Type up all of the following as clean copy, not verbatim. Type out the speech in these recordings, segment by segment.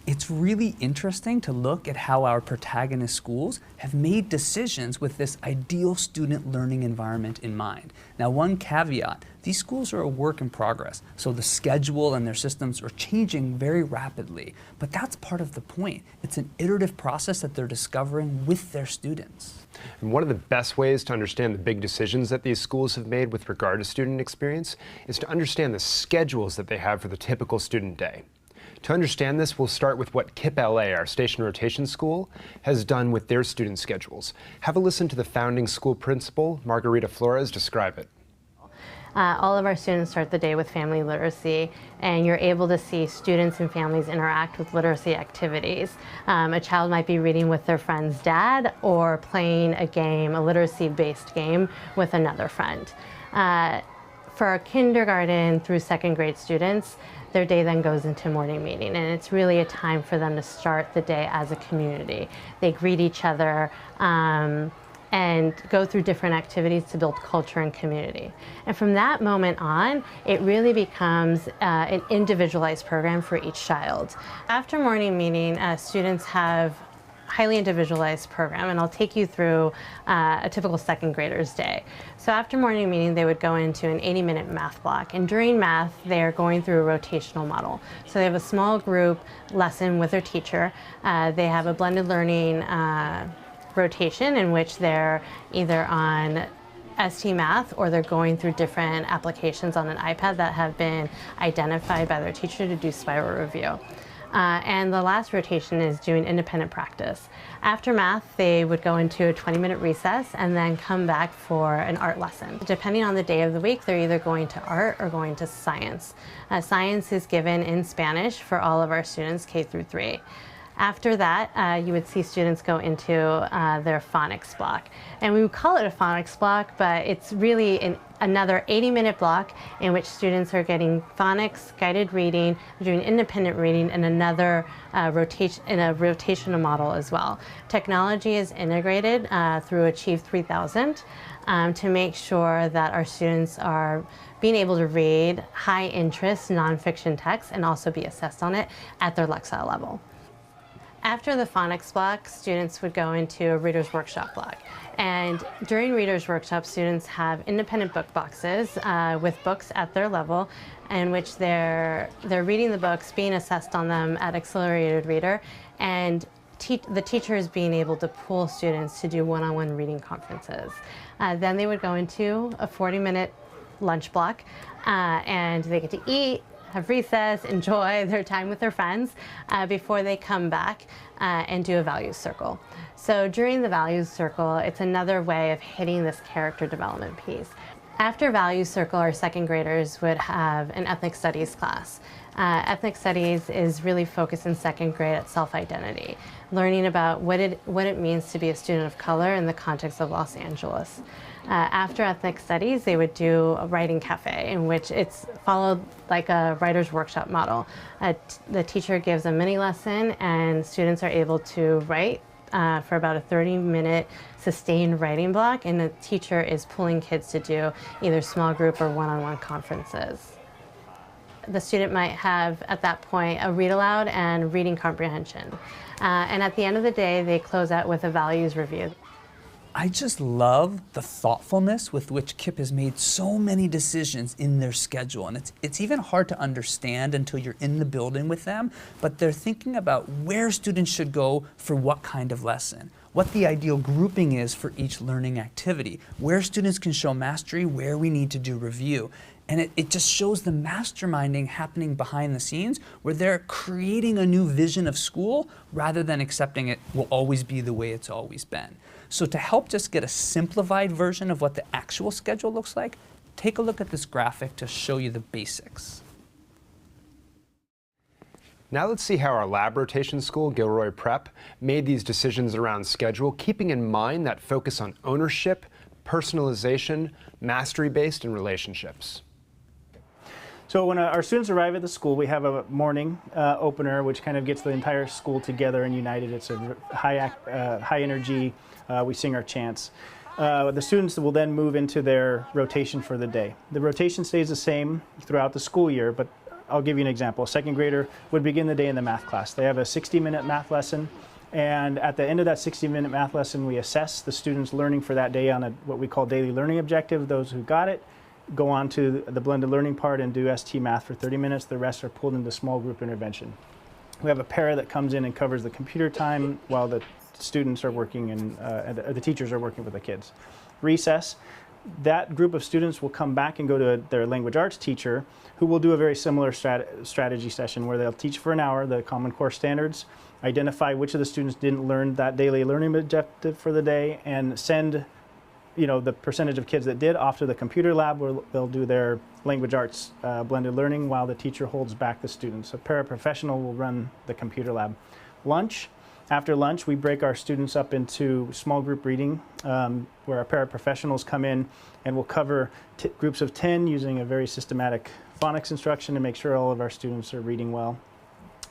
It's really interesting to look at how our protagonist schools have made decisions with this ideal student learning environment in mind. Now, one caveat, these schools are a work in progress, so the schedule and their systems are changing very rapidly. But that's part of the point. It's an iterative process that they're discovering with their students. And one of the best ways to understand the big decisions that these schools have made with regard to student experience is to understand the schedules that they have for the typical student day. To understand this, we'll start with what KIPP LA, our station rotation school, has done with their student schedules. Have a listen to the founding school principal, Margarita Flores, describe it. All of our students start the day with family literacy, and you're able to see students and families interact with literacy activities. A child might be reading with their friend's dad or playing a game, a literacy-based game, with another friend. For our kindergarten through second grade students, their day then goes into morning meeting, and it's really a time for them to start the day as a community. They greet each other and go through different activities to build culture and community. And from that moment on, it really becomes an individualized program for each child. After morning meeting, students have highly individualized program, and I'll take you through a typical second grader's day. So after morning meeting, they would go into an 80-minute math block, and during math, they're going through a rotational model. So they have a small group lesson with their teacher. They have a blended learning rotation in which they're either on ST Math or they're going through different applications on an iPad that have been identified by their teacher to do spiral review. And the last rotation is doing independent practice. After math, they would go into a 20-minute recess and then come back for an art lesson. Depending on the day of the week, they're either going to art or going to science. Science is given in Spanish for all of our students, K through 3. After that, you would see students go into their phonics block. And we would call it a phonics block, but it's really another 80-minute block in which students are getting phonics, guided reading, they're doing independent reading, and another rotational model as well. Technology is integrated through Achieve 3000 to make sure that our students are being able to read high-interest nonfiction text and also be assessed on it at their Lexile level. After the phonics block, students would go into a Reader's Workshop block. And during Reader's Workshop, students have independent book boxes with books at their level in which they're reading the books, being assessed on them at Accelerated Reader, and the teacher is being able to pull students to do one-on-one reading conferences. Then they would go into a 40-minute lunch block, and they get to eat, have recess, enjoy their time with their friends before they come back and do a values circle. So during the values circle, it's another way of hitting this character development piece. After values circle, our second graders would have an ethnic studies class. Ethnic studies is really focused in second grade at self-identity, learning about what it means to be a student of color in the context of Los Angeles. After ethnic studies, they would do a writing cafe in which it's followed like a writer's workshop model. The teacher gives a mini lesson and students are able to write for about a 30-minute sustained writing block, and the teacher is pulling kids to do either small group or one-on-one conferences. The student might have, at that point, a read aloud and reading comprehension. And at the end of the day, they close out with a values review. I just love the thoughtfulness with which KIPP has made so many decisions in their schedule. And it's even hard to understand until you're in the building with them, but they're thinking about where students should go for what kind of lesson, what the ideal grouping is for each learning activity, where students can show mastery, where we need to do review. And it just shows the masterminding happening behind the scenes where they're creating a new vision of school rather than accepting it will always be the way it's always been. So to help just get a simplified version of what the actual schedule looks like, take a look at this graphic to show you the basics. Now let's see how our lab rotation school, Gilroy Prep, made these decisions around schedule, keeping in mind that focus on ownership, personalization, mastery-based, and relationships. So when our students arrive at the school, we have a morning opener, which kind of gets the entire school together and united. It's a high energy. We sing our chants. The students will then move into their rotation for the day. The rotation stays the same throughout the school year, but I'll give you an example. A second grader would begin the day in the math class. They have a 60-minute math lesson, and at the end of that 60-minute math lesson, we assess the students' learning for that day on what we call daily learning objective. Those who got it go on to the blended learning part and do ST math for 30 minutes. The rest are pulled into small group intervention. We have a para that comes in and covers the computer time while the students are working and the teachers are working with the kids. Recess, that group of students will come back and go to their language arts teacher, who will do a very similar strategy session where they'll teach for an hour the Common Core standards, identify which of the students didn't learn that daily learning objective for the day, and send the percentage of kids that did off to the computer lab where they'll do their language arts blended learning while the teacher holds back the students. A paraprofessional will run the computer lab. Lunch. After lunch, we break our students up into small group reading where our paraprofessionals come in and will cover groups of 10 using a very systematic phonics instruction to make sure all of our students are reading well.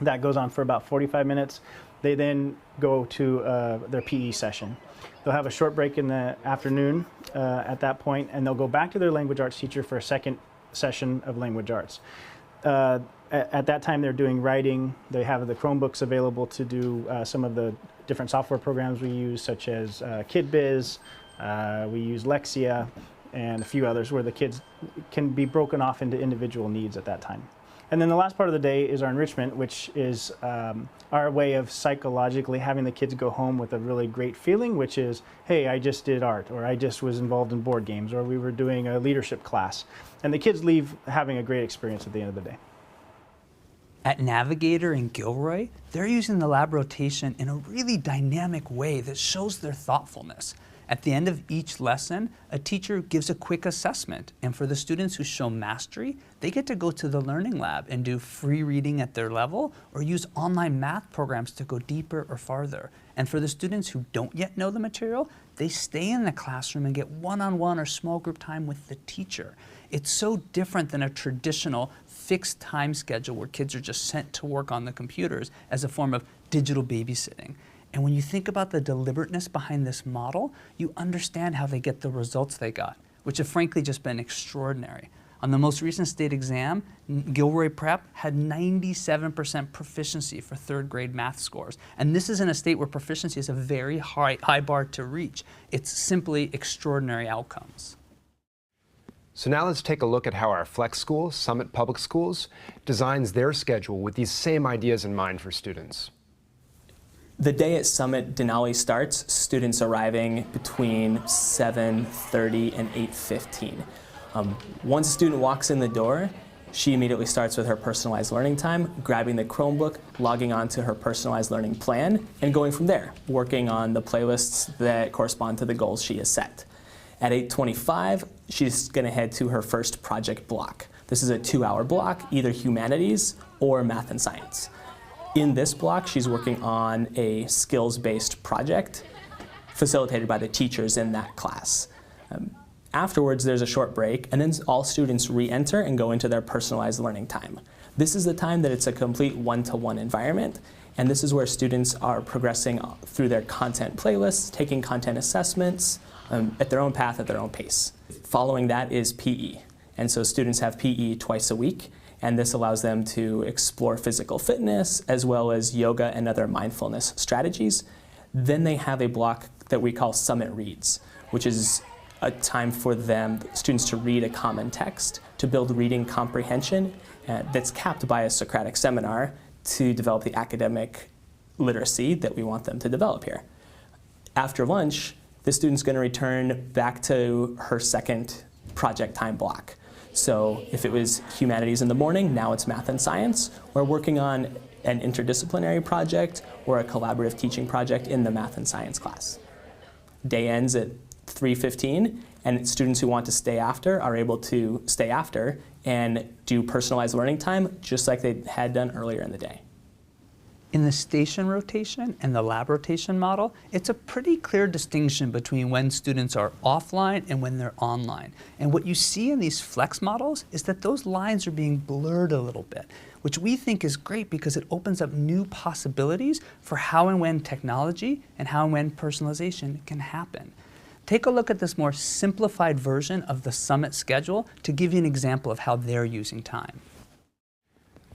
That goes on for about 45 minutes. They then go to their PE session. They'll have a short break in the afternoon at that point, and they'll go back to their language arts teacher for a second session of language arts. At that time, they're doing writing. They have the Chromebooks available to do some of the different software programs we use, such as KidBiz. We use Lexia and a few others where the kids can be broken off into individual needs at that time. And then the last part of the day is our enrichment, which is our way of psychologically having the kids go home with a really great feeling, which is, hey, I just did art, or I just was involved in board games, or we were doing a leadership class. And the kids leave having a great experience at the end of the day. At Navigator and Gilroy, they're using the lab rotation in a really dynamic way that shows their thoughtfulness. At the end of each lesson, a teacher gives a quick assessment, and for the students who show mastery, they get to go to the learning lab and do free reading at their level or use online math programs to go deeper or farther. And for the students who don't yet know the material, they stay in the classroom and get one-on-one or small group time with the teacher. It's so different than a traditional fixed time schedule where kids are just sent to work on the computers as a form of digital babysitting. And when you think about the deliberateness behind this model, you understand how they get the results they got, which have frankly just been extraordinary. On the most recent state exam, Gilroy Prep had 97% proficiency for third grade math scores. And this is in a state where proficiency is a very high bar to reach. It's simply extraordinary outcomes. So now let's take a look at how our Flex School, Summit Public Schools, designs their schedule with these same ideas in mind for students. The day at Summit Denali starts, students arriving between 7:30 and 8:15. Once a student walks in the door, she immediately starts with her personalized learning time, grabbing the Chromebook, logging on to her personalized learning plan, and going from there, working on the playlists that correspond to the goals she has set. At 8:25, she's going to head to her first project block. This is a 2-hour block, either humanities or math and science. In this block, she's working on a skills-based project facilitated by the teachers in that class. Afterwards, there's a short break, and then all students re-enter and go into their personalized learning time. This is the time that it's a complete one-to-one environment, and this is where students are progressing through their content playlists, taking content assessments at their own path, at their own pace. Following that is PE, and so students have PE twice a week, and this allows them to explore physical fitness as well as yoga and other mindfulness strategies. Then they have a block that we call Summit Reads, which is a time for them, students, to read a common text, to build reading comprehension that's capped by a Socratic seminar to develop the academic literacy that we want them to develop here. After lunch, the student's going to return back to her second project time block. So if it was humanities in the morning, now it's math and science. We're working on an interdisciplinary project or a collaborative teaching project in the math and science class. Day ends at 3:15, and students who want to stay after are able to stay after and do personalized learning time just like they had done earlier in the day. In the station rotation and the lab rotation model, it's a pretty clear distinction between when students are offline and when they're online. And what you see in these flex models is that those lines are being blurred a little bit, which we think is great because it opens up new possibilities for how and when technology and how and when personalization can happen. Take a look at this more simplified version of the Summit schedule to give you an example of how they're using time.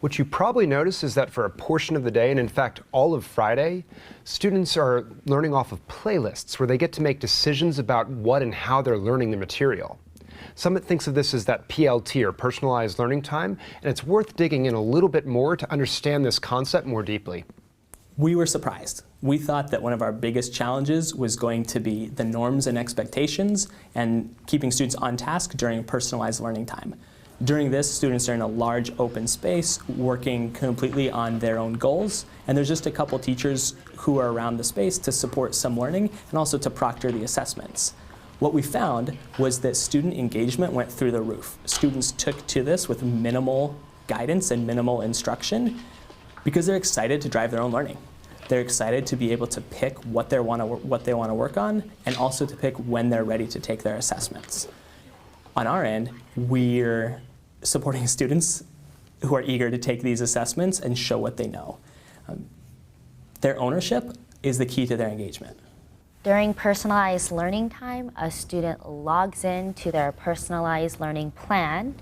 What you probably notice is that for a portion of the day, and in fact all of Friday, students are learning off of playlists where they get to make decisions about what and how they're learning the material. Summit thinks of this as that PLT, or personalized learning time, and it's worth digging in a little bit more to understand this concept more deeply. We were surprised. We thought that one of our biggest challenges was going to be the norms and expectations and keeping students on task during personalized learning time. During this, students are in a large open space working completely on their own goals, and there's just a couple teachers who are around the space to support some learning and also to proctor the assessments. What we found was that student engagement went through the roof. Students took to this with minimal guidance and minimal instruction because they're excited to drive their own learning. They're excited to be able to pick what they want to work on, and also to pick when they're ready to take their assessments. On our end, we're supporting students who are eager to take these assessments and show what they know. Their ownership is the key to their engagement. During personalized learning time, a student logs in to their personalized learning plan,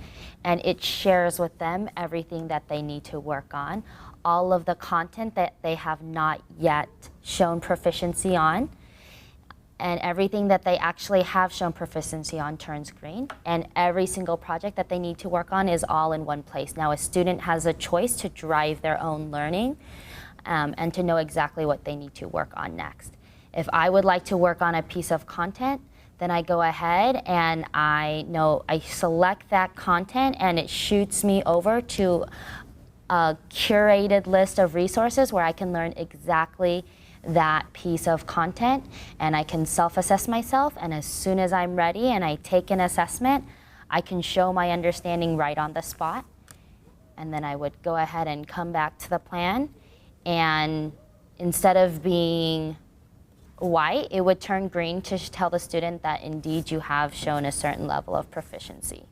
and it shares with them everything that they need to work on, all of the content that they have not yet shown proficiency on, and everything that they actually have shown proficiency on turns green, and every single project that they need to work on is all in one place. Now a student has a choice to drive their own learning and to know exactly what they need to work on next. If I would like to work on a piece of content, then I go ahead and I select that content, and it shoots me over to a curated list of resources where I can learn exactly that piece of content, and I can self-assess myself, and as soon as I'm ready and I take an assessment, I can show my understanding right on the spot, and then I would go ahead and come back to the plan, and instead of being white, it would turn green to tell the student that indeed you have shown a certain level of proficiency.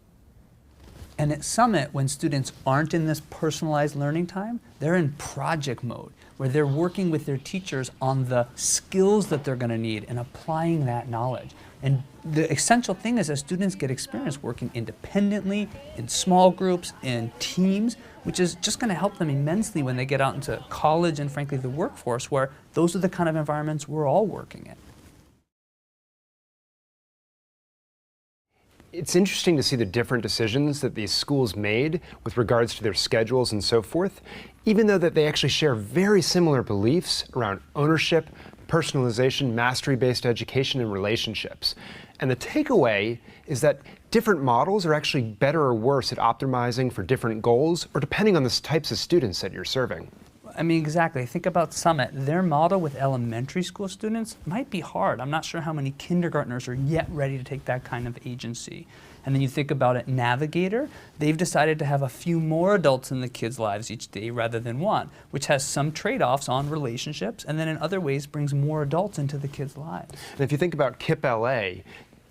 And at Summit, when students aren't in this personalized learning time, they're in project mode, where they're working with their teachers on the skills that they're going to need and applying that knowledge. And the essential thing is that students get experience working independently, in small groups, in teams, which is just going to help them immensely when they get out into college and, frankly, the workforce, where those are the kind of environments we're all working in. It's interesting to see the different decisions that these schools made with regards to their schedules and so forth, even though that they actually share very similar beliefs around ownership, personalization, mastery-based education, and relationships. And the takeaway is that different models are actually better or worse at optimizing for different goals, or depending on the types of students that you're serving. I mean, exactly. Think about Summit. Their model with elementary school students might be hard. I'm not sure how many kindergartners are yet ready to take that kind of agency. And then you think about it, Navigator, they've decided to have a few more adults in the kids' lives each day rather than one, which has some trade-offs on relationships, and then in other ways brings more adults into the kids' lives. And if you think about KIPP LA,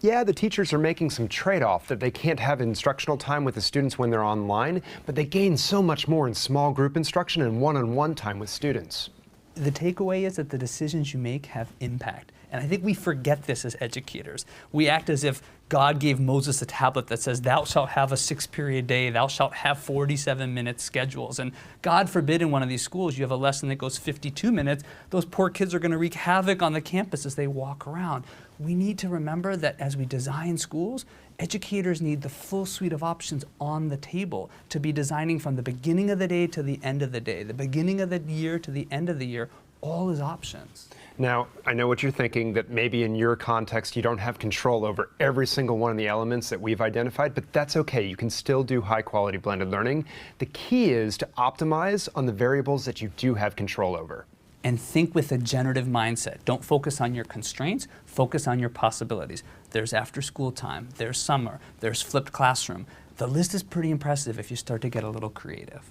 yeah, the teachers are making some trade-off that they can't have instructional time with the students when they're online, but they gain so much more in small group instruction and one-on-one time with students. The takeaway is that the decisions you make have impact. And I think we forget this as educators. We act as if God gave Moses a tablet that says, thou shalt have a 6-period day, thou shalt have 47-minute schedules. And God forbid in one of these schools you have a lesson that goes 52 minutes. Those poor kids are going to wreak havoc on the campus as they walk around. We need to remember that as we design schools, educators need the full suite of options on the table to be designing from the beginning of the day to the end of the day, the beginning of the year to the end of the year, all as options. Now, I know what you're thinking, that maybe in your context you don't have control over every single one of the elements that we've identified, but that's okay. You can still do high-quality blended learning. The key is to optimize on the variables that you do have control over. And think with a generative mindset. Don't focus on your constraints, focus on your possibilities. There's after-school time, there's summer, there's flipped classroom. The list is pretty impressive if you start to get a little creative.